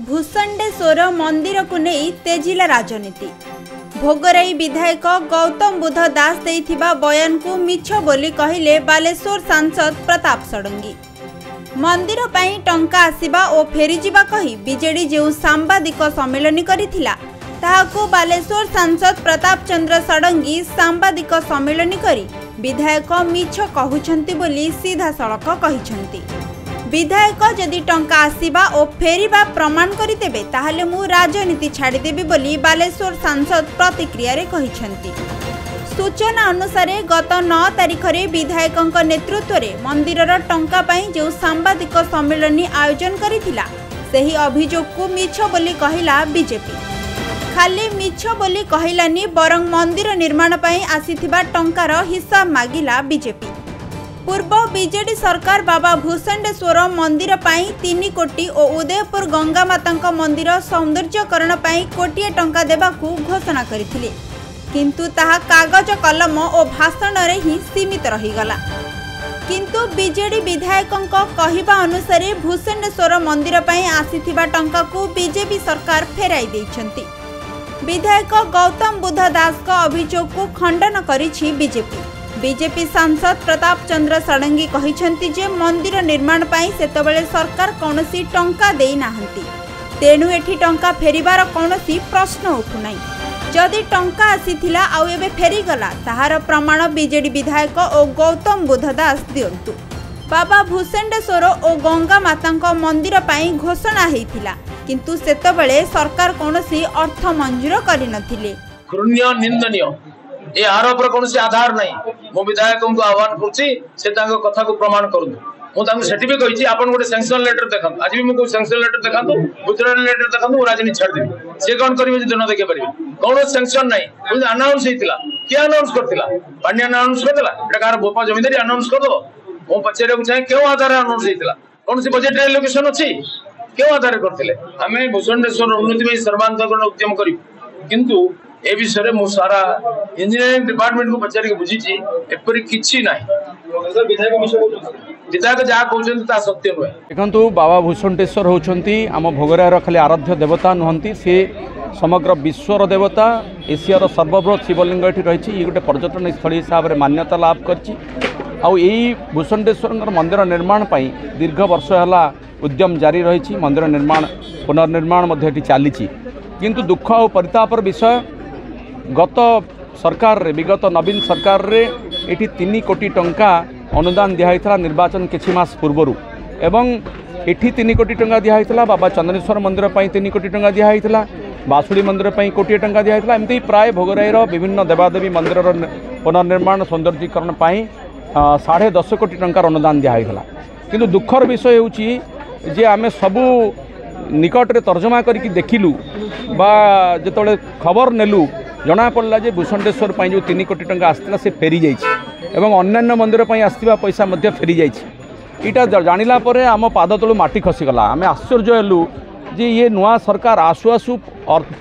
भूषंडेश्वर मंदिर को नहीं तेजिला राजनीति। भोगराई विधायक गौतम बुध दास देइथिबा बयान को मिछ बोली कहिले बालेश्वर सांसद प्रताप षडंगी। मंदिर पई टंका आसीबा ओ फेरी जिबा कही बीजेडी जो सांबादिक सम्मेलन करिथिला ताहाको बालेश्वर सांसद प्रताप चंद्र षडंगी सांबादिक सम्मेलन करी विधायक मिछ कहउछंती बोली सीधा सड़क कहिछंती। विधायक जदि टंका आसीबा ओ फेरिबा प्रमाण करितेबे ताहाले मु राजनीति छाड़ी देबी बोली बालेश्वर सांसद प्रतिक्रिया रे कहिछंती। सूचना अनुसार गत 9 तारिख रे विधायकक नेतृत्व रे मंदिरर टंका पई जो सांबादिक सम्मेलन आयोजन करिथिला सेही अभियोग को मिछ बोली कहिला बीजेपी। खाली मिछ बोली कहिलानी बरंग मंदिर निर्माण पई आसीथिबा टंकार हिसाब मागिला बीजेपी। पूर्व बीजेडी सरकार बाबा भूषंडेश्वर मंदिर पाई 3 कोटी और उदयपुर गंगा माता मंदिर सौंदर्यकरण पाई कोटिए टंका देबाकू घोषणा करिथिले, किंतु ताहा कागज कलम और भाषण रे ही सीमित रहीगला। किंतु बीजेडी विधायकंक कहिबा अनुसार भूषंडेश्वर मंदिर पाई आसीथिबा टंका को बीजेपी सरकार फेराई दैछंती। विधायक गौतम बुध दास का अभियोग को खंडन करिछि बीजेपी। बीजेपी सांसद प्रताप चंद्र षडंगी कहिछंती जे मंदिर निर्माण पाई सेतबेले सरकार कोनोसी टंका देई नाहंती, तेणु एठी टंका फेरिबार कोनोसी प्रश्न उठु नाही। जदि टंका आसीथिला आउ एबे फेरी गला ताहार प्रमाण बीजेडी विधायक ओ गौतम बुध दास दियंतु। बाबा भूषंडेश्वर ओ गंगा मातांक मंदिर पाई घोषणा हेइथिला, किंतु सेतबेले सरकार कोनोसी अर्थ मंजूर करि नथिले। घृण्य निंदनीय ए आरोप कौन आधार नहीं। मो विधायक को आह्वान करुच्ची से कथा को प्रमाण करूँ। मुझे भी कही आपन गोटे सैंक्शन लेटर देखा, आज भी मुझे सैंक्शन लेटर देखा, गुजरात लेटर देखा, राजनीति छाड़देवी। सी कौन करेंगे न देखे पारे कौन सैंक्शन नहीं। अनाउंस होता किए अनाउंस करता पांड्या अनाउंस करदेला कह बोपा जमींदारी अनाउंस करदे। मु पचार चाहे क्यों आधार अनाउंस होता कौन सी बजेट एलोकेशन अच्छी क्यों आधार करते। आम भूषंडेश्वर उन्नति सर्वांतकरण उद्यम करूँ, किंतु ए विषय मु सारा इंजीनियरिंग डिपार्टमेंट को पचार बुझी एपरी किछि नाही। विधायक जहाँ कहते सत्य नुहे। देखु बाबा भूषंडेश्वर होती आम भोगरायर खाली आराध्य देवता नुहति, सी समग्र विश्वर देवता। एशियार सर्वबृहत शिवलिंग ये रही। ये गोटे पर्यटन स्थली हिसाब से मान्यता लाभ कर भूषंडेश्वर मंदिर निर्माण पाई दीर्घ वर्ष है उद्यम जारी रही। मंदिर निर्माण पुनर्निर्माण चली, किंतु दुख और परितापर विषय गत सरकार रे विगत नवीन सरकार रे एठी 3 कोटी टंका अनुदान दिया निर्वाचन किछि मास पूर्व एवं एठी 3 कोटी टंका दिया बाबा चंद्रेश्वर मंदिर पई 3 कोटी टंका दिया बासुड़ी मंदिर पई कोटी टंका दिया एमती प्राय भोगराईर विभिन्न देवादेवी मंदिर पुनर्निर्माण सौंदर्यीकरण पई 10.5 कोटी टंका अनुदान दिया किंतु दुखर विषय होउची जे आमे सबू निकट रे तर्जमा करके देखिलु बा जेतोले खबर नेलु जना पड़ला जे भूषंडेश्वर पई जो 3 कोटी टंका आसला से फेरी जाइछि एवं अन्य मंदिर पई आस्थिबा पैसा मध्य फेरी जाइछि। इटा जानिला परे आम पाद तळु माटी खसीगला। आम आश्चर्य हेलु जे ये नुआ सरकार आसु आसु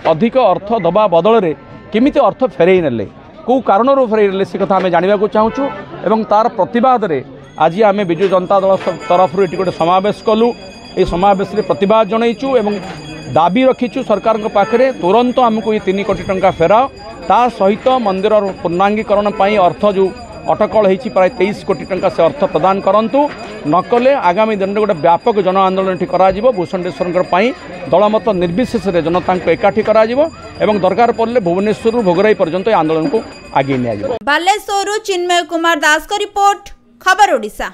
अधिक अर्थ दबा बदल रे केमिति अर्थ फेरई नेले, को कारणरू फेरई नेले से कथा आम जानिबा को चाहूछु। एवं तार प्रतिवाद रे आज आम बिजु जनता दल तरफ एटी गोटे समावेश कलु। ये समावेश रे प्रतिवाद जनईचु एवं दाबी रखीचु सरकार के पाखरे तुरंत आमको ये 3 कोटी टंका फेराओ, ता सहित मंदिर पूर्णांगीकरण पाई अर्थ जो अटकल होती प्राय 23 कोटी टंका से अर्थ प्रदान करंतु, नकले आगामी दिन में गोटे व्यापक जन आंदोलन करा भूषंडेश्वर दलमत निर्विशेष जनता को एकाठी करा एवं दरकार पड़े भुवनेश्वर भोगराई पर्यंत आंदोलन को आगे निया। बालेश्वर चिन्मय कुमार दास का रिपोर्ट, खबर ओडिशा।